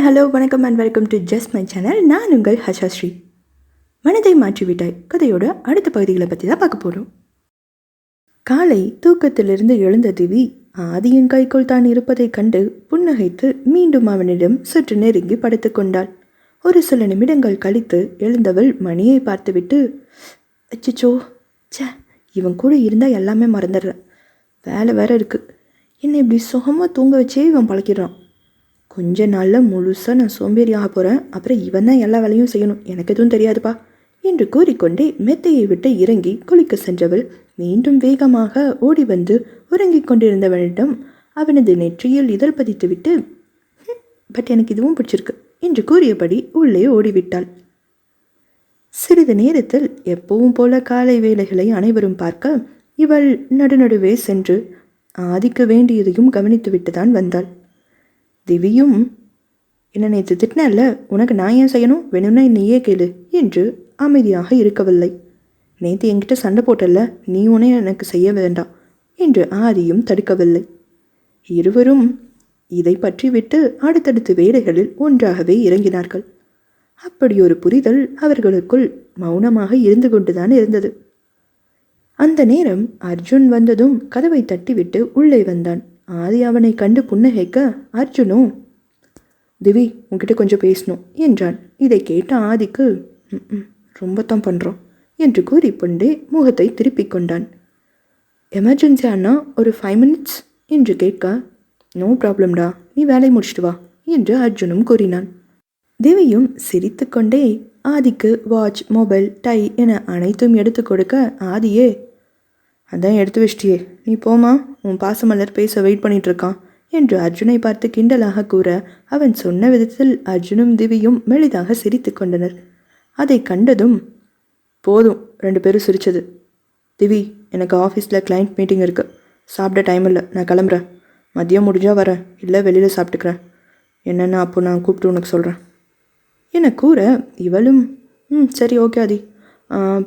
Hi hello வணக்கம் and welcome to just my channel. நான் உங்கள் ஹர்ஷாஸ்ரீ. மனதை மாற்றிவிட்டாய் கதையோட அடுத்த பகுதிகளை பற்றி தான் பார்க்க போகிறோம். காலை தூக்கத்திலிருந்து எழுந்த திவி ஆதியின் கைக்குள் தான் இருப்பதைக் கண்டு புன்னகைத்து மீண்டும் அவனிடம் சற்று நெருங்கி படுத்து கொண்டாள். ஒரு சில நிமிடங்கள் கழித்து எழுந்தவள் மணியை பார்த்துவிட்டு, அச்சிச்சோ, சே, இவன் கூட இருந்தால் எல்லாமே மறந்துடுறேன், வேலை வேற இருக்குது, என்னை இப்படி சுகமாக தூங்க வச்சே இவன் பழக்கிடுறான், கொஞ்ச நாளில் முழுசாக நான் சோம்பேறி ஆக போகிறேன், அப்புறம் இவன் தான் எல்லா வேலையும் செய்யணும், எனக்கு எதுவும் தெரியாதுப்பா என்று கூறிக்கொண்டே மெத்தையை விட்டு இறங்கி குளிக்க சென்றவள் மீண்டும் வேகமாக ஓடி வந்து உறங்கிக் கொண்டிருந்தவனிடம் அவனது நெற்றியில் இதழ் பதித்துவிட்டு, பட் எனக்கு இதுவும் பிடிச்சிருக்கு என்று கூறியபடி உள்ளே ஓடிவிட்டாள். சிறிது நேரத்தில் எப்பவும் போல காலை வேலைகளை அனைவரும் பார்க்க இவள் நடுநடுவே சென்று ஆதிக்க வேண்டியதையும் கவனித்துவிட்டு தான் வந்தாள். திவியும், என்ன நேற்று திட்டினல்ல, உனக்கு நான் ஏன் செய்யணும், வேணும்னா நீயே கேளு என்று அமைதியாக இருக்கவில்லை. நேற்று என்கிட்ட சண்டை போட்டல்ல, நீ உனே எனக்கு செய்ய வேண்டாம் என்று ஆதியும் தடுக்கவில்லை. இருவரும் இதை பற்றி விட்டு அடுத்தடுத்த வேலைகளில் ஒன்றாகவே இறங்கினார்கள். அப்படி ஒரு புரிதல் அவர்களுக்குள் மௌனமாக இருந்து கொண்டுதான் இருந்தது. அந்த நேரம் அர்ஜுன் வந்ததும் கதவை தட்டிவிட்டு உள்ளே வந்தான். ஆதி அவனை கண்டு புன்னகைக்க, அர்ஜுனும், திவி உன்கிட்ட கொஞ்சம் பேசணும் என்றான். இதை கேட்ட ஆதிக்கு, ரொம்ப தான் பண்ணுறோம் என்று கூறிக்கொண்டே முகத்தை திருப்பிக் கொண்டான். எமர்ஜென்சி அண்ணா, ஒரு 5 minutes என்று கேட்க, நோ ப்ராப்ளம்டா, நீ வேலையை முடிச்சுட்டு வா என்று அர்ஜுனும் கூறினான். திவியும் சிரித்து கொண்டே ஆதிக்கு வாட்ச், மொபைல், டை என அனைத்தும் எடுத்து கொடுக்க, ஆதியே, அதான் எடுத்து வச்சிட்டியே, நீ போமா, உன் பாசமலர் பேச வெயிட் பண்ணிகிட்ருக்கான் என்று அர்ஜுனை பார்த்து கிண்டலாக கூற, அவன் சொன்ன விதத்தில் அர்ஜுனும் திவியும் மெளிதாக சிரித்து கொண்டனர். அதை கண்டதும், போதும் 2 பேரும் சிரித்தது. திவி, எனக்கு ஆஃபீஸில் கிளைண்ட் மீட்டிங் இருக்குது, சாப்பிட டைம் இல்லை, நான் கிளம்புறேன், மதியம் முடிஞ்சால் வரேன், இல்லை வெளியில் சாப்பிட்டுக்கிறேன், என்னென்ன அப்போ நான் கூப்பிட்டு உனக்கு சொல்கிறேன் என கூற, இவளும் சரி ஓகே ஆதி,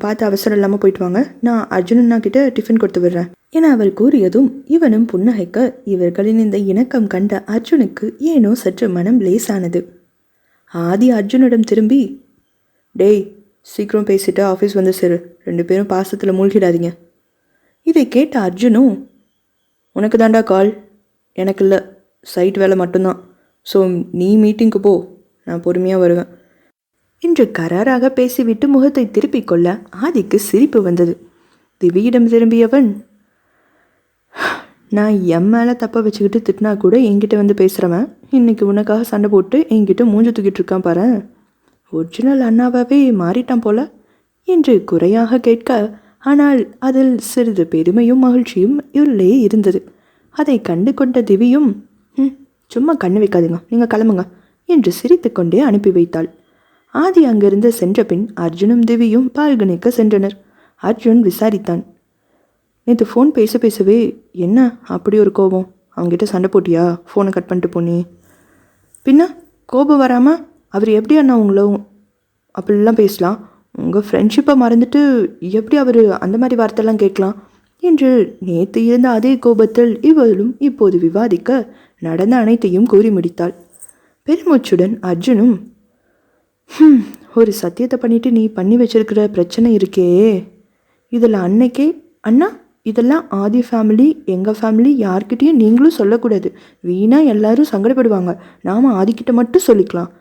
பார்த்து அவசரம் இல்லாமல் போயிட்டு வாங்க, நான் அர்ஜுனண்ணா கிட்ட டிஃபன் கொடுத்து விடுறேன் என அவள் கூறியதும் இவனும் புன்னகைக்க, இவர்களின் இந்த இணக்கம் கண்ட அர்ஜுனுக்கு ஏனோ சற்று மனம் லேசானது. ஆதி அர்ஜுனிடம் திரும்பி, டேய் சீக்கிரம் பேசிட்டு ஆஃபீஸ் வந்து சேரு, 2 பேரும் பாசத்தில் மூழ்கிடாதீங்க. இதை கேட்ட அர்ஜுனும், உனக்கு தாண்டா கால், எனக்கு இல்லை, சைட் வேலை மட்டும்தான், ஸோ நீ மீட்டிங்க்கு போ, நான் பொறுமையாக வருவேன் என்று கராராக பேசிவிட்டு முகத்தை திருப்பிக் கொள்ள ஆதிக்கு சிரிப்பு வந்தது. திவியிடம் திரும்பியவன், நான் என் மேலே தப்ப வச்சுக்கிட்டு திட்டினா கூட என்கிட்ட வந்து பேசுகிறவன் இன்னைக்கு உனக்காக சண்டை போட்டு என்கிட்ட மூஞ்சி தூக்கிட்டு இருக்கான் பாரு, ஒரிஜினல் அண்ணாவாவே மாறிட்டான் போல என்று குறையாக கேட்க, ஆனால் அதில் சிறிது பெருமையும் மகிழ்ச்சியும் உள்ளே இருந்தது. அதை கண்டு கொண்ட திவியும், சும்மா கண்ணு வைக்காதுங்க, நீங்கள் கிளம்புங்க என்று சிரித்து கொண்டே அனுப்பி வைத்தாள். ஆதி அங்கிருந்து சென்ற பின் அர்ஜுனும் திவியும் பால்கனிக்கு சென்றனர். அர்ஜுன் விசாரித்தான், நேற்று ஃபோன் பேசவே என்ன அப்படி ஒரு கோபம், அவங்ககிட்ட சண்டை போட்டியா, ஃபோனை கட் பண்ணிட்டு போனி, பின்ன கோபம் வராமல் அவர் எப்படி அண்ணா உங்களை அப்படிலாம் பேசலாம், உங்கள் ஃப்ரெண்ட்ஷிப்பை மறந்துட்டு எப்படி அவர் அந்த மாதிரி வார்த்தைலாம் கேட்கலாம் என்று நேற்று இருந்த அதே கோபத்தில் இவளும் இப்போது விவாதிக்க நடந்த அனைத்தையும் கூறி முடித்தாள். பெருமூச்சுடன் அர்ஜுனும், ஒரு சத்தியத்தை பண்ணிட்டு நீ பண்ணி வச்சிருக்கிற பிரச்சனை இருக்கே, இதில் அன்னைக்கே அண்ணா இதெல்லாம் ஆதி ஃபேமிலி, எங்கள் ஃபேமிலி, யார்கிட்டையும் நீங்களும் சொல்லக்கூடாது, வீணாக எல்லாரும் சங்கடப்படுவாங்க, நாம் ஆதிக்கிட்ட மட்டும் சொல்லிக்கலாம்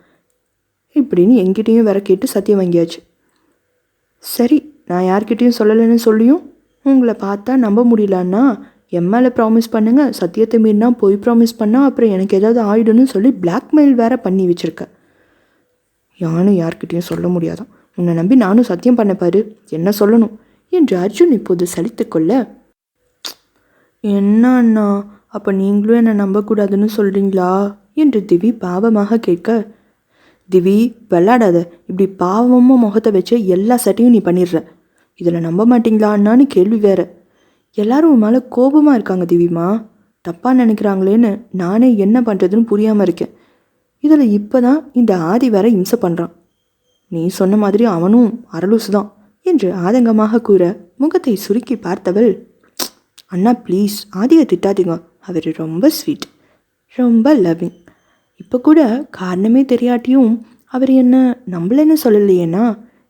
இப்படின்னு என்கிட்டையும் வேற கேட்டு சத்தியம் வாங்கியாச்சு. சரி, நான் யார்கிட்டையும் சொல்லலைன்னு சொல்லியும் உங்களை பார்த்தா நம்ப முடியலன்னா என் மேலே ப்ராமிஸ் பண்ணுங்கள், சத்தியத்தை மீறினா போய் ப்ராமிஸ் பண்ணால் அப்புறம் எனக்கு ஏதாவது ஆயிடும்னு சொல்லி பிளாக்மெயில் வேற பண்ணி வச்சுருக்க, யானும் யார்கிட்டையும் சொல்ல முடியாதான், உன்னை நம்பி நானும் சத்தியம் பண்ண பாரு, என்ன சொல்லணும் என்று அர்ஜுன் இப்போது சலித்து கொள்ள, என்ன அண்ணா அப்போ நீங்களும் என்னை நம்பக்கூடாதுன்னு சொல்கிறீங்களா என்று திவி பாவமாக கேட்க, திவி விளாடாத, இப்படி பாவமாக முகத்தை வச்சு எல்லா சட்டையும் நீ பண்ணிடுற, இதில் நம்ப மாட்டீங்களா அண்ணான்னு கேள்வி வேற, எல்லாரும் உன் மேலே கோபமாக இருக்காங்க திவிமா, தப்பாக நினைக்கிறாங்களேன்னு நானே என்ன பண்ணுறதுன்னு புரியாமல் இருக்கேன், இதில் இப்போ தான் இந்த ஆதி வேற இம்சை பண்ணுறான், நீ சொன்ன மாதிரி அவனும் அரலூசு தான் என்று ஆதங்கமாக கூற முகத்தை சுருக்கி பார்த்தவள், அண்ணா ப்ளீஸ் ஆதியை திட்டாதீங்க, அவர் ரொம்ப ஸ்வீட், ரொம்ப லவ்விங், இப்போ கூட காரணமே தெரியாட்டியும் அவர் என்ன நம்மளன்னு சொல்லலையேனா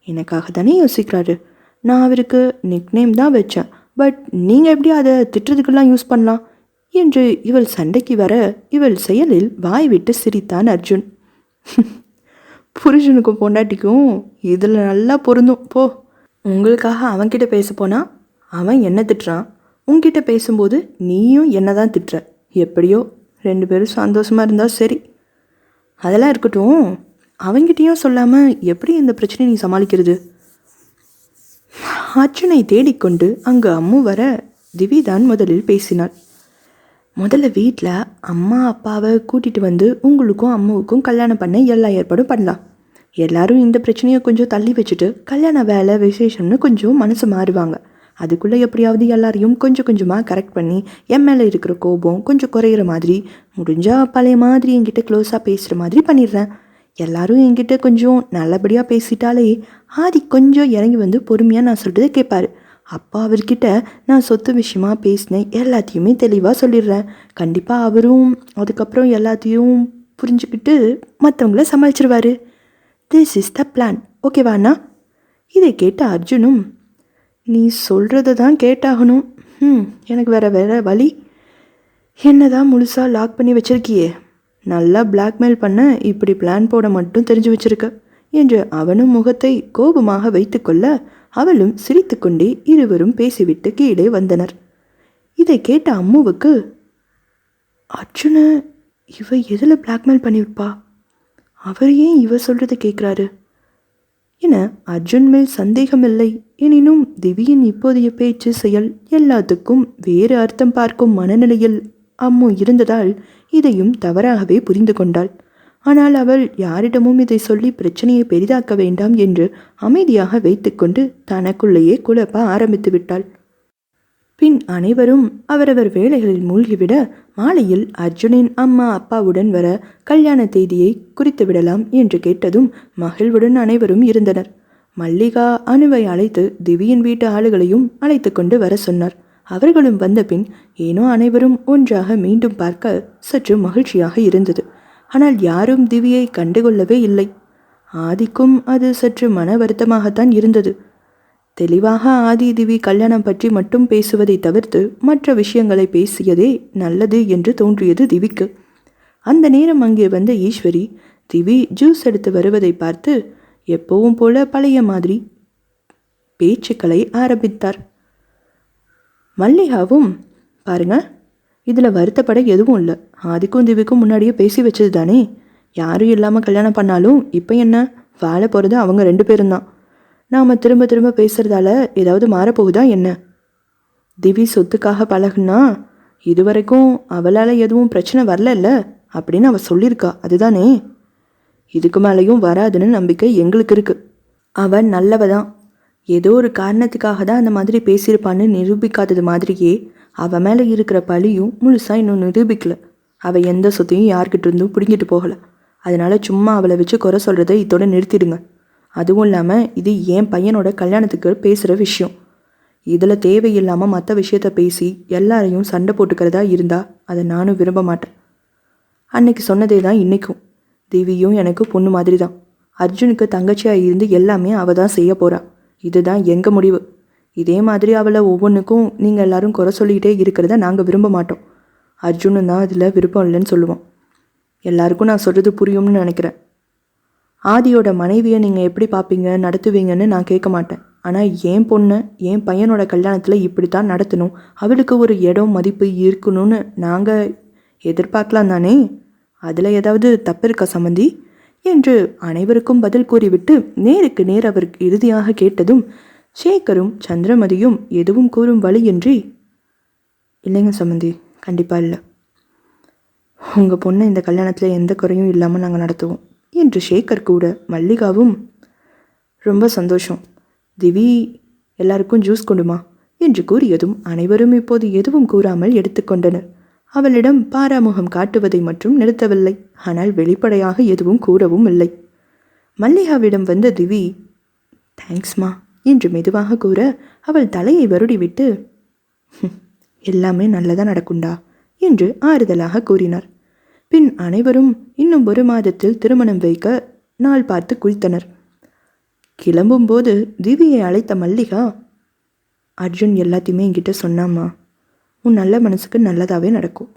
எனக்காக தானே யோசிக்கிறாரு. நான் அவருக்கு நிக்நேம் தான் வச்சேன். பட் நீங்கள் எப்படி அதை திட்டுறதுக்கெல்லாம் யூஸ் பண்ணலாம் என்று இவள் சண்டைக்கு வர இவள் செயலில் வாய் விட்டு சிரித்தான் அர்ஜுன். புருஷனுக்கும் பொண்டாட்டிக்கும் இதில் நல்லா பொருந்தும் போ. உங்களுக்காக அவன்கிட்ட பேச போனால் அவன் என்ன திட்டுறான், உன்கிட்ட பேசும்போது நீயும் என்ன தான் திட்டுற. எப்படியோ 2 பேரும் சந்தோஷமாக இருந்தால் சரி. அதெல்லாம் இருக்கட்டும், அவங்கிட்டையும் சொல்லாமல் எப்படி இந்த பிரச்சனையை நீ சமாளிக்கிறது? அர்ஜுனை தேடிக்கொண்டு அங்கு அம்மு வர திவி தான் முதலில் பேசினாள். முதல்ல வீட்டில் அம்மா அப்பாவை கூட்டிகிட்டு வந்து உங்களுக்கும் அம்மாவுக்கும் கல்யாணம் பண்ண எல்லா ஏற்பாடும் பண்ணலாம். எல்லாரும் இந்த பிரச்சனையை கொஞ்சம் தள்ளி வச்சுட்டு கல்யாண வேலை விசேஷம்னு கொஞ்சம் மனசு மாறுவாங்க. அதுக்குள்ளே எப்படியாவது எல்லாரையும் கொஞ்சம் கொஞ்சமாக கரெக்ட் பண்ணி என் மேலே இருக்கிற கோபம் கொஞ்சம் குறையிற மாதிரி, முடிஞ்சால் பழைய மாதிரி என்கிட்ட க்ளோஸாக பேசுகிற மாதிரி பண்ணிடுறேன். எல்லாரும் என்கிட்ட கொஞ்சம் நல்லபடியாக பேசிட்டாலே ஆதி கொஞ்சம் இறங்கி வந்து பொறுமையாக நான் சொல்கிறத கேட்பாரு. அப்பா அவர்கிட்ட நான் சொத்து விஷயமா பேசினேன் எல்லாத்தையுமே தெளிவாக சொல்லிடுறேன். கண்டிப்பாக அவரும் அதுக்கப்புறம் எல்லாத்தையும் புரிஞ்சுக்கிட்டு மற்றவங்கள சமாளிச்சிருவாரு. திஸ் இஸ் த பிளான், ஓகேவாண்ணா? இதை கேட்ட அர்ஜுனும், நீ சொல்கிறத தான் கேட்டாகணும். எனக்கு வேற வழி. என்ன தான் முழுசாக லாக் பண்ணி வச்சிருக்கியே, நல்லா பிளாக்மெயில் பண்ண இப்படி பிளான் போட மட்டும் தெரிஞ்சு வச்சிருக்க என்று அவனும் முகத்தை கோபமாக வைத்துக்கொள்ள அவளும் சிரித்து கொண்டே இருவரும் பேசிவிட்டு கீழே வந்தனர். இதை கேட்ட அம்முவுக்கு, அர்ஜுனை இவ எதில் பிளாக்மெயில் பண்ணிவிப்பா, அவர் ஏன் இவ சொல்கிறத கேட்குறாரு என அர்ஜுன் மேல் சந்தேகமில்லை. எனினும் திவியின் இப்போதைய பேச்சு செயல் எல்லாத்துக்கும் வேறு அர்த்தம் பார்க்கும் மனநிலையில் அம்மு இருந்ததால் இதையும் தவறாகவே புரிந்து கொண்டாள். ஆனால் அவள் யாரிடமும் இதை சொல்லி பிரச்சனையை பெரிதாக்க வேண்டாம் என்று அமைதியாக வைத்துக்கொண்டு தனக்குள்ளேயே குழப்ப ஆரம்பித்து விட்டாள். பின் அனைவரும் அவரவர் வேலைகளில் மூழ்கிவிட மாலையில் அர்ஜுனின் அம்மா அப்பாவுடன் வர கல்யாண தேதியை குறித்து விடலாம் என்று கேட்டதும் மகிழ்வுடன் அனைவரும் இருந்தனர். மல்லிகா அனுவை அழைத்து திவியின் வீட்டு ஆளுகளையும் அழைத்து கொண்டு வர சொன்னார். அவர்களும் வந்த பின் ஏனோ அனைவரும் ஒன்றாக மீண்டும் பார்க்க சற்று மகிழ்ச்சியாக இருந்தது. ஆனால் யாரும் திவியை கண்டுகொள்ளவே இல்லை. ஆதிக்கும் அது சற்று மன வருத்தமாகத்தான் இருந்தது. தெளிவாக ஆதி திவி கல்யாணம் பற்றி மட்டும் பேசுவதை தவிர்த்து மற்ற விஷயங்களை பேசியதே நல்லது என்று தோன்றியது திவிக்கு. அந்த நேரம் அங்கே வந்த ஈஸ்வரி திவி ஜூஸ் எடுத்து வருவதை பார்த்து எப்பவும் போல பழைய மாதிரி பேச்சுக்களை ஆரம்பித்தார். மல்லிகாவும், பாருங்க, இதில் வருத்தப்பட எதுவும் இல்லை. ஆதிக்கும் திவிக்கும் முன்னாடியே பேசி வச்சது தானே. யாரும் இல்லாமல் கல்யாணம் பண்ணாலும் இப்போ என்ன, வாழ போகிறது அவங்க 2 பேரும் தான். நாம் திரும்ப திரும்ப பேசுகிறதால ஏதாவது மாறப்போகுதா என்ன? திவி சொத்துக்காக பழகுனா இதுவரைக்கும் அவளால் எதுவும் பிரச்சனை வரல அப்படின்னு அவள் சொல்லியிருக்கா, அதுதானே? இதுக்கு மேலேயும் வராதுன்னு நம்பிக்கை எங்களுக்கு இருக்குது. அவன் நல்லவ தான். ஏதோ ஒரு காரணத்துக்காக தான் அந்த மாதிரி பேசியிருப்பான்னு நிரூபிக்காதது மாதிரியே அவள் மேலே இருக்கிற பழியும் முழுசாக இன்னும் நிரூபிக்கலை. அவள் எந்த சொத்தையும் யார்கிட்ட இருந்தும் பிடுங்கிட்டு போகலை. அதனால் சும்மா அவளை வச்சு குறை சொல்கிறத இதோட நிறுத்திடுங்க. அதுவும் இல்லாமல் இது என் பையனோட கல்யாணத்துக்கு பேசுகிற விஷயம். இதில் தேவையில்லாமல் மற்ற விஷயத்த பேசி எல்லாரையும் சண்டை போட்டுக்கிறதா இருந்தால் அதை நானும் விரும்ப மாட்டேன். அன்னைக்கு சொன்னதே தான் இன்றைக்கும். தேவியும் எனக்கு பொண்ணு மாதிரி தான். அர்ஜுனுக்கு தங்கச்சியாக இருந்து எல்லாமே அவள் தான் செய்ய போகிறா. இதுதான் எங்கள் முடிவு. இதே மாதிரி அவளை ஒவ்வொன்றுக்கும் நீங்கள் எல்லாரும் குறை சொல்லிக்கிட்டே இருக்கிறத நாங்கள் விரும்ப மாட்டோம். அர்ஜுனு தான் அதில் விருப்பம் இல்லைன்னு சொல்லுவோம். எல்லாருக்கும் நான் சொல்கிறது புரியும்னு நினைக்கிறேன். ஆதியோட மனைவியை நீங்கள் எப்படி பார்ப்பீங்க நடத்துவீங்கன்னு நான் கேட்க மாட்டேன். ஆனால் என் பொண்ணை என் பையனோட கல்யாணத்தில் இப்படி தான் நடத்தணும், அவளுக்கு ஒரு இடம் மதிப்பு இருக்கணும்னு நாங்கள் எதிர்பார்க்கலாம் தானே. அதில் ஏதாவது தப்பு இருக்கா சம்மந்தி என்று அனைவருக்கும் பதில் கூறிவிட்டு நேருக்கு நேர் அவருக்கு இறுதியாக கேட்டதும் சேகரும் சந்திரமதியும் எதுவும் கூறும் வழியின்றி, இல்லைங்க சம்மந்தி, கண்டிப்பாக இல்லை. உங்கள் பொண்ணை இந்த கல்யாணத்தில் எந்த குறையும் இல்லாமல் நாங்கள் நடத்துவோம் என்று சேகர் கூட மல்லிகாவும், ரொம்ப சந்தோஷம் திவி, எல்லாருக்கும் ஜூஸ் கொண்டுமா என்று கூறியதும் அனைவரும் இப்போது எதுவும் கூறாமல் எடுத்துக்கொண்டனர். அவளிடம் பாராமுகம் காட்டுவதை மட்டும் நிறுத்தவில்லை. ஆனால் வெளிப்படையாக எதுவும் கூறவும் இல்லை. மல்லிகாவிடம் வந்த திவி, தேங்க்ஸ்மா என்று மெதுவாக கூற அவள் தலையை வருடிவிட்டு, எல்லாமே நல்லதாக நடக்குண்டா என்று ஆறுதலாக கூறினார். பின் அனைவரும் இன்னும் 1 மாதத்தில் திருமணம் வைக்க நாள் பார்த்து குறித்தனர். கிளம்பும்போது திவியை அழைத்த மல்லிகா, அர்ஜுன் எல்லாத்தையுமே என்கிட்ட சொன்னாம்மா, உன் நல்ல மனசுக்கு நல்லதாகவே நடக்கும்.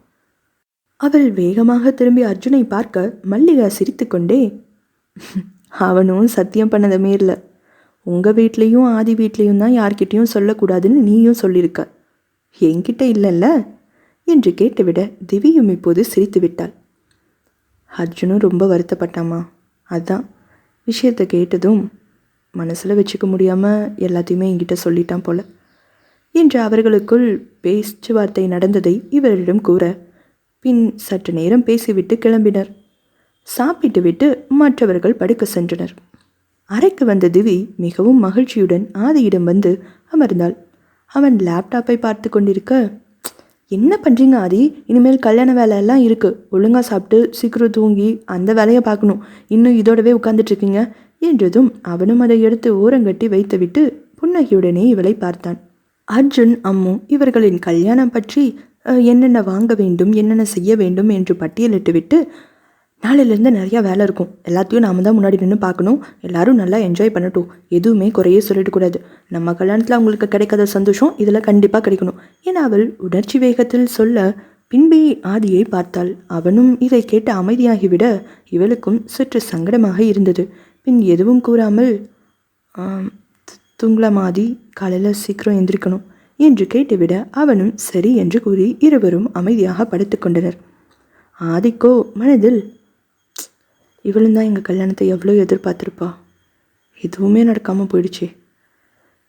அவள் வேகமாக திரும்பி அர்ஜுனை பார்க்க மல்லிகா சிரித்து கொண்டே, அவனும் சத்தியம் பண்ணதை மீறல. உங்கள் வீட்லேயும் ஆதி வீட்லேயும் தான் யார்கிட்டையும் சொல்லக்கூடாதுன்னு நீயும் சொல்லியிருக்க, என்கிட்ட இல்லைல்ல என்று கேட்டுவிட திவியும் இப்போது சிரித்து விட்டாள். அர்ஜுனும் ரொம்ப வருத்தப்பட்டாம்மா, அதான் விஷயத்தை கேட்டதும் மனசில் வச்சுக்க முடியாமல் எல்லாத்தையுமே என்கிட்ட சொல்லிட்டான் போல என்று அவர்களுக்குள் பேச்சுவார்த்தை நடந்ததை இவரிடம் கூற, பின் சற்று நேரம் பேசிவிட்டு கிளம்பினர். சாப்பிட்டு விட்டு மற்றவர்கள் படுக்க சென்றனர். அறைக்கு வந்த திவி மிகவும் மகிழ்ச்சியுடன் ஆதியிடம் வந்து அமர்ந்தாள். அவன் லேப்டாப்பை பார்த்து கொண்டிருக்க, என்ன பண்ணுறீங்க ஆதி, இனிமேல் கல்யாண வேலையெல்லாம் இருக்குது, ஒழுங்காக சாப்பிட்டு சீக்கிரம் தூங்கி அந்த வேலையை பார்க்கணும், இன்னும் இதோடவே உட்கார்ந்துட்டுருக்கீங்க என்றதும் அவனும் அதை எடுத்து ஓரங்கட்டி வைத்துவிட்டு புன்னகையுடனே இவளை பார்த்தான். அர்ஜுன் அம்மு இவர்களின் கல்யாணம் பற்றி என்னென்ன வாங்க வேண்டும், என்னென்ன செய்ய வேண்டும் என்று பட்டியலிட்டு விட்டு, நாளையிலேருந்து நிறையா வேலை இருக்கும், எல்லாத்தையும் நாம் தான் முன்னாடி நின்று பார்க்கணும், எல்லாரும் நல்லா என்ஜாய் பண்ணட்டும், எதுவுமே குறையே சொல்லிடக்கூடாது, நம்ம கல்யாணத்தில் அவங்களுக்கு கிடைக்காத சந்தோஷம் இதில் கண்டிப்பாக கிடைக்கணும் என அவள் உணர்ச்சி வேகத்தில் சொல்ல, பின்பே ஆதியை பார்த்தாள். அவனும் இதை கேட்டு அமைதியாகிவிட இவளுக்கும் சற்று சங்கடமாக இருந்தது. பின் எதுவும் கூறாமல், தூங்கலாம் ஆதி, காலையில் சீக்கிரம் எந்திரிக்கணும் என்று கேட்டுவிட அவனும் சரி என்று கூறி இருவரும் அமைதியாக படுத்து கொண்டனர். ஆதிக்கோ மனதில், இவளும் தான் எங்கள் கல்யாணத்தை எவ்வளோ எதிர்பார்த்துருப்பா, எதுவுமே நடக்காமல் போயிடுச்சு,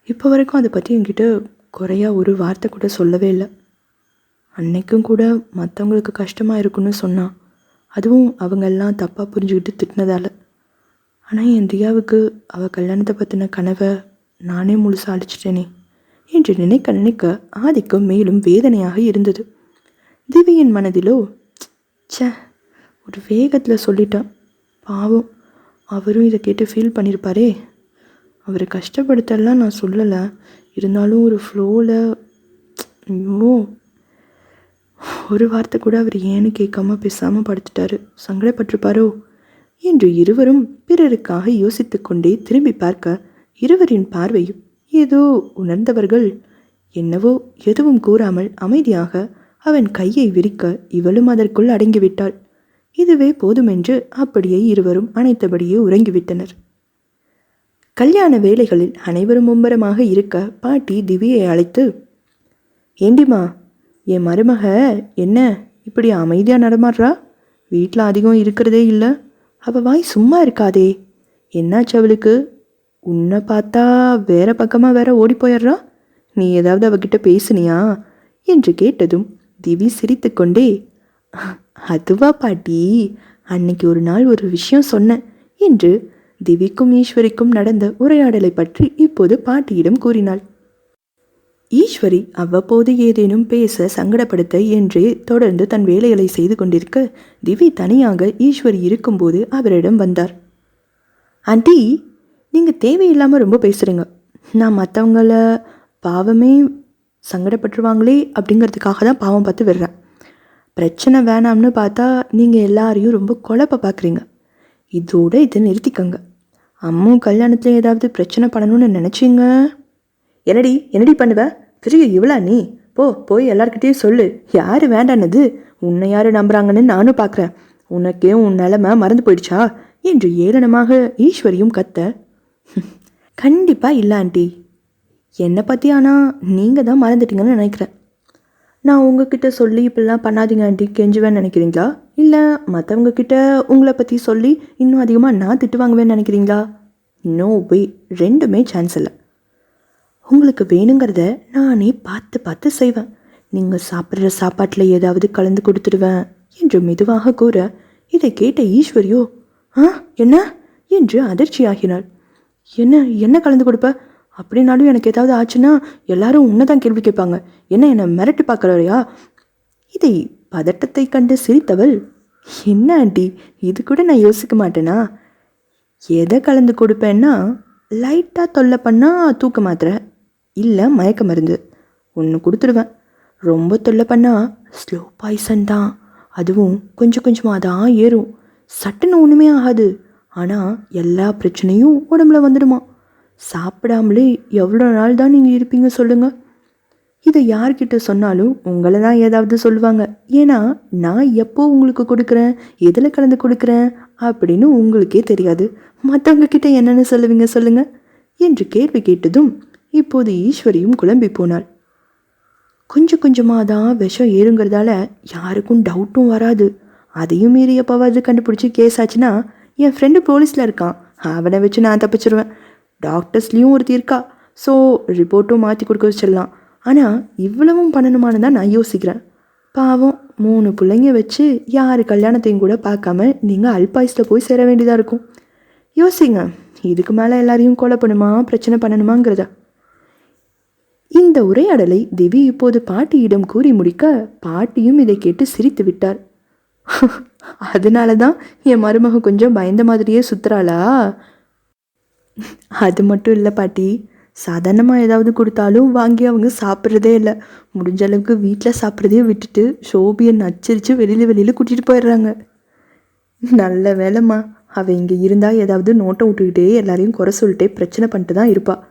இப்போ வரைக்கும் அதை பற்றி என்கிட்ட குறையா ஒரு வார்த்தை கூட சொல்லவே இல்லை, அன்னைக்கும் கூட மற்றவங்களுக்கு கஷ்டமாக இருக்குன்னு சொன்னான், அதுவும் அவங்கெல்லாம் தப்பாக புரிஞ்சுக்கிட்டு திட்டினதால். ஆனால் என் தியாவுக்கு அவள் கல்யாணத்தை பற்றின கனவை நானே முழுசாக அழிச்சிட்டேனே என்று நினைக்க நினைக்க ஆதிக்கு மேலும் வேதனையாக இருந்தது. திவியின் மனதிலோ, சே, ஒரு வேகத்தில் சொல்லிட்டான், பாவம் அவரும் இதை கேட்டு ஃபீல் பண்ணியிருப்பாரே, அவரை கஷ்டப்படுத்தலாம் நான் சொல்லலை, இருந்தாலும் ஒரு ஃப்ளோவில் ஐயோ ஒரு வார்த்தை கூட அவர் ஏன்னு கேட்காம பேசாமல் படுத்துட்டாரு, சங்கடப்பட்டிருப்பாரோ என்று இருவரும் பிறருக்காக யோசித்து கொண்டே திரும்பி பார்க்க இருவரின் பார்வையும் ஏதோ உணர்ந்தவர்கள் என்னவோ எதுவும் கூறாமல் அமைதியாக அவன் கையை விரிக்க இவளும் அதற்குள் அடங்கிவிட்டாள். இதுவே போதுமென்று அப்படியே இருவரும் அணைத்தபடியே உறங்கிவிட்டனர். கல்யாண வேலைகளில் அனைவரும் மும்பரமாக இருக்க பாட்டி திவியை அழைத்து, ஏண்டிமா, என் மருமக என்ன இப்படி அமைதியாக நடமாடுறா, வீட்டில் அதிகம் இருக்கிறதே இல்லை, அவள் வாய் சும்மா இருக்காதே, என்னாச்சு அவளுக்கு, உன்னை பார்த்தா வேற பக்கமாக வேற ஓடி போயிடுறா, நீ ஏதாவது அவகிட்ட பேசுனியா என்று கேட்டதும் திவி சிரித்து கொண்டே, அதுவா பாட்டி, அன்னைக்கு ஒரு நாள் ஒரு விஷயம் சொன்னேன் என்று திவிக்கும் ஈஸ்வரிக்கும் நடந்த உரையாடலை பற்றி இப்போது பாட்டியிடம் கூறினாள். ஈஸ்வரி அவ்வப்போது ஏதேனும் பேச சங்கடப்படுத்த என்றே தொடர்ந்து தன் வேலைகளை செய்து கொண்டிருக்க திவி தனியாக ஈஸ்வரி இருக்கும்போது அவரிடம் வந்தார். ஆண்டி, நீங்கள் தேவையில்லாமல் ரொம்ப பேசுகிறீங்க, நான் மற்றவங்கள பாவமே சங்கடப்பட்டுருவாங்களே அப்படிங்கிறதுக்காக தான் பாவம் பார்த்து விடுறேன், பிரச்சனை வேணாம்னு பார்த்தா நீங்கள் எல்லாரையும் ரொம்ப குழப்ப பார்க்குறீங்க, இதோட இதை நிறுத்திக்கங்க, அம்மா கல்யாணத்தில் ஏதாவது பிரச்சனை பண்ணணும்னு நினச்சிங்க, என்னடி பண்ணுவ, பெரிய இவ்வளோ நீ, போய் எல்லார்கிட்டையும் சொல்லு, யார் வேண்டானது, உன்னை யார் நம்புறாங்கன்னு நானும் பார்க்குறேன், உனக்கே உன் நிலைமை மறந்து போயிடுச்சா என்று ஏளனமாக ஈஸ்வரியும் கத்த, கண்டிப்பாக இல்லை ஆண்டி, என்னை பற்றி ஆனால் நீங்கள் தான் மறந்துட்டீங்கன்னு நினைக்கிறேன், நான் உங்ககிட்ட சொல்லி இப்படிலாம் பண்ணாதீங்க ஆண்டி கெஞ்சுவேன்னு நினைக்கிறீங்களா, இல்லை மற்றவங்கக்கிட்ட உங்களை பற்றி சொல்லி இன்னும் அதிகமாக நான் திட்டு வாங்குவேன்னு நினைக்கிறீங்களா, நோ வே, ரெண்டுமே சான்ஸ் இல்லை, உங்களுக்கு வேணுங்கிறத நானே பார்த்து செய்வேன், நீங்கள் சாப்பிட்ற சாப்பாட்டில் ஏதாவது கலந்து கொடுத்துடுவேன் என்று மெதுவாக கூற இதை கேட்ட ஈஸ்வரியோ, என்ன என்று அதிர்ச்சியாகினாள். என்ன கலந்து கொடுப்ப, அப்படின்னாலும் எனக்கு ஏதாவது ஆச்சுன்னா எல்லாரும் உன்னை தான் கேள்வி கேட்பாங்க, என்னை மிரட்டி பார்க்குறாரையா. இதை பதட்டத்தை கண்டு சிரித்தவள், என்ன ஆண்டி, இது கூட நான் யோசிக்க மாட்டேனா, எதை கலந்து கொடுப்பேன்னா லைட்டாக தொல்லை பண்ணால் தூக்க மாத்திரை இல்லை மயக்க மருந்து ஒன்று கொடுத்துடுவேன், ரொம்ப தொல்லை பண்ணால் ஸ்லோ பாய்சன் தான், அதுவும் கொஞ்சம் கொஞ்சமாக தான் ஏறும். சட்டுன்னு ஒன்றுமே ஆகாது. ஆனால் எல்லா பிரச்சனையும் உடம்புல வந்துடுமா. சாப்பிடாமலே எவ்வளோ நாள் தான் நீங்கள் இருப்பீங்க சொல்லுங்கள்? இதை யார்கிட்ட சொன்னாலும் உங்களை தான் ஏதாவது சொல்லுவாங்க. ஏன்னா நான் எப்போ உங்களுக்கு கொடுக்குறேன், எதில் கலந்து கொடுக்குறேன் அப்படின்னு உங்களுக்கே தெரியாது. மற்றவங்க கிட்ட என்னென்னு சொல்லுவீங்க சொல்லுங்க என்று கேள்வி கேட்டதும் இப்போது ஈஸ்வரியும் குழம்பி போனாள். கொஞ்சம் கொஞ்சமாக தான் விஷம் ஏறுங்கிறதால யாருக்கும் டவுட்டும் வராது. அதையும் மீறி எப்போவாது கண்டுபிடிச்சி கேஸ் ஆச்சுன்னா என் ஃப்ரெண்டு போலீஸில் இருக்கான், அவனை வச்சு நான் தப்பிச்சிருவேன். டாக்டர்ஸ்லேயும் ஒருத்தி இருக்கா, ஸோ ரிப்போர்ட்டும் மாற்றி கொடுக்க வச்சிடலாம். ஆனால் இவ்வளவும் பண்ணணுமான்னு தான் நான் யோசிக்கிறேன். பாவம் 3 பிள்ளைங்க வச்சு யார் கல்யாணத்தையும் கூட பார்க்காம நீங்கள் அல்பாயுஸில் போய் சேர வேண்டியதாக இருக்கும். யோசிங்க, இதுக்கு மேலே எல்லாரையும் கொலை பண்ணுமா, பிரச்சனை பண்ணணுமாங்கிறதா? இந்த உரையாடலை திவி இப்போது பாட்டியிடம் கூறி முடிக்க பாட்டியும் இதை கேட்டு சிரித்து விட்டார். அதனால தான் என் மருமக கொஞ்சம் பயந்த மாதிரியே சுத்துறாளா? அது மட்டும் இல்லை பாட்டி, சாதாரணமாக ஏதாவது கொடுத்தாலும் வாங்கி அவங்க சாப்பிட்றதே இல்லை. முடிஞ்ச அளவுக்கு வீட்டில் சாப்பிட்றதே விட்டுட்டு ஷோபியை நச்சரித்து வெளியில் கூட்டிகிட்டு போயிடுறாங்க. நல்ல வேலைம்மா, அவள் இங்கே இருந்தால் ஏதாவது நோட்டம் விட்டுக்கிட்டே எல்லாரையும் குறை சொல்லிட்டே பிரச்சனை பண்ணிட்டு தான் இருப்பாள்.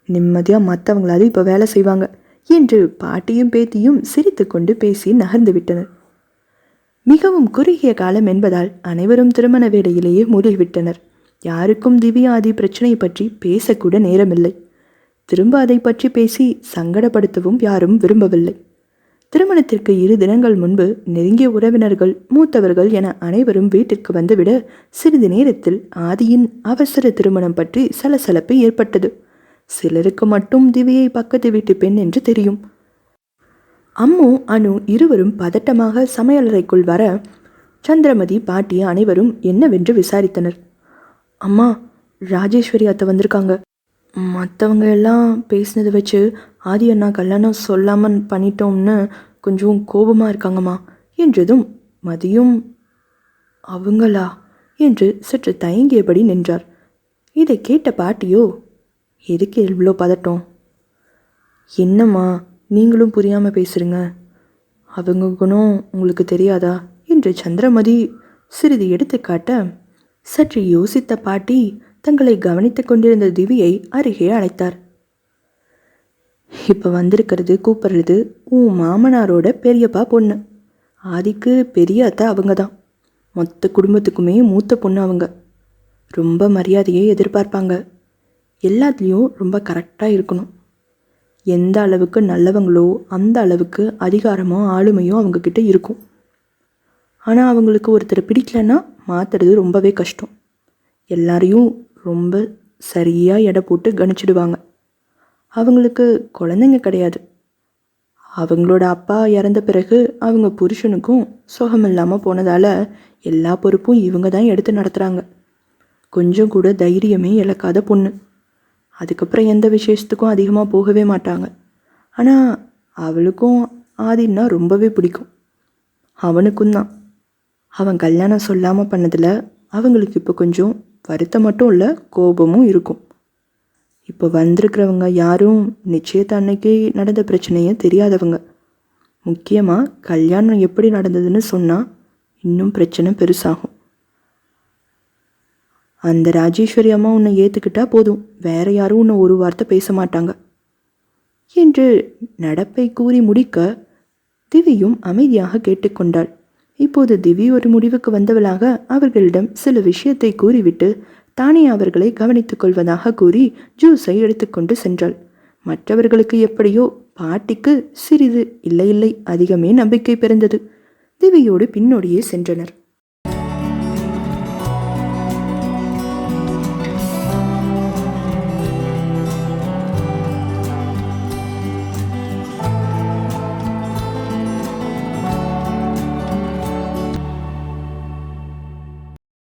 நிம்மதியாக மற்றவங்களாவது இப்போ வேலை செய்வாங்க என்று பாட்டியும் பேத்தியும் சிரித்து கொண்டு பேசி நகர்ந்து விட்டனர். மிகவும் குறுகிய காலம் என்பதால் அனைவரும் திருமண வேலையிலேயே மூழ்கிவிட்டனர். யாருக்கும் திவ்யாதி பிரச்சனையை பற்றி பேசக்கூட நேரமில்லை. திரும்ப அதை பற்றி பேசி சங்கடப்படுத்தவும் யாரும் விரும்பவில்லை. திருமணத்திற்கு 2 தினங்கள் முன்பு நெருங்கிய உறவினர்கள், மூத்தவர்கள் என அனைவரும் வீட்டிற்கு வந்துவிட சிறிது நேரத்தில் ஆதியின் அவசர திருமணம் பற்றி சலசலப்பு ஏற்பட்டது. சிலருக்கு மட்டும் திவியை பக்கத்து வீட்டு பெண் என்று தெரியும். அம்மு, அனு இருவரும் பதட்டமாக சமையலறைக்குள் வர சந்திரமதி, பாட்டி அனைவரும் என்னவென்று விசாரித்தனர். அம்மா, ராஜேஸ்வரி அத்தை வந்திருக்காங்க. மற்றவங்க எல்லாம் பேசினதை வச்சு ஆதி அண்ணா கல்யாணம் சொல்லாமல் பண்ணிட்டோம்னு கொஞ்சம் கோபமாக இருக்காங்கம்மா என்றதும் மதியும் அவங்களா என்று சற்று தயங்கியபடி நின்றார். இதை கேட்ட பாட்டியோ, எதுக்கு இவ்வளோ பதட்டம்? என்னம்மா நீங்களும் புரியாமல் பேசுகிறீங்க, அவங்க குணம் உங்களுக்கு தெரியாதா என்று சந்திரமதி சிறிது எடுத்துக்காட்ட சற்று யோசித்த பாட்டி தங்களை கவனித்து கொண்டிருந்த திவியை அருகே அழைத்தார். இப்போ வந்திருக்கிறது, கூப்பிடுறது உன் மாமனாரோட பெரியப்பா பொண்ணு. ஆதிக்கு பெரிய அத்தை அவங்க தான். மொத்த குடும்பத்துக்குமே மூத்த பொண்ணு அவங்க. ரொம்ப மரியாதையை எதிர்பார்ப்பாங்க. எல்லாத்துலேயும் ரொம்ப கரெக்டாக இருக்கணும். எந்த அளவுக்கு நல்லவங்களோ அந்த அளவுக்கு அதிகாரமோ ஆளுமையோ அவங்கக்கிட்ட இருக்கும். ஆனால் அவங்களுக்கு ஒருத்தர் பிடிக்கலன்னா மாற்றுறது ரொம்பவே கஷ்டம். எல்லாரையும் ரொம்ப சரியாக எடை போட்டு கணிச்சிடுவாங்க. அவங்களுக்கு குழந்தைங்க கிடையாது. அவங்களோட அப்பா இறந்த பிறகு அவங்க புருஷனுக்கும் சுகமில்லாமல் போனதால் எல்லா பொறுப்பும் இவங்க தான் எடுத்து நடத்துகிறாங்க. கொஞ்சம் கூட தைரியமே இழக்காத பொண்ணு. அதுக்கப்புறம் எந்த விசேஷத்துக்கும் அதிகமாக போகவே மாட்டாங்க. ஆனால் அவளுக்கும் ஆதின்னா ரொம்பவே பிடிக்கும். அவனுக்கும் தான். அவன் கல்யாணம் சொல்லாமல் பண்ணதில் அவங்களுக்கு இப்போ கொஞ்சம் வருத்தம் மட்டும் இல்லை, கோபமும் இருக்கும். இப்போ வந்திருக்கிறவங்க யாரும் நிச்சயத்த அன்னைக்கு நடந்த பிரச்சனையை தெரியாதவங்க. முக்கியமாக கல்யாணம் எப்படி நடந்ததுன்னு சொன்னால் இன்னும் பிரச்சனை பெருசாகும். அந்த ராஜேஸ்வரி அம்மா உன்னை ஏற்றுக்கிட்டா போதும், வேற யாரும் உன்னை ஒரு வார்த்தை பேச மாட்டாங்க என்று நடப்பை கூறி முடிக்க திவியும் அமைதியாக கேட்டுக்கொண்டாள். இப்போது திவி ஒரு முடிவுக்கு வந்தவளாக அவர்களிடம் சில விஷயத்தை கூறிவிட்டு தானே அவர்களை கவனித்துக் கொள்வதாக கூறி ஜூஸை எடுத்துக்கொண்டு சென்றாள். மற்றவர்களுக்கு எப்படியோ, பாட்டிக்கு சிறிது இல்லை அதிகமே நம்பிக்கை பிறந்தது. திவியோடு பின்னோடியே சென்றனர்.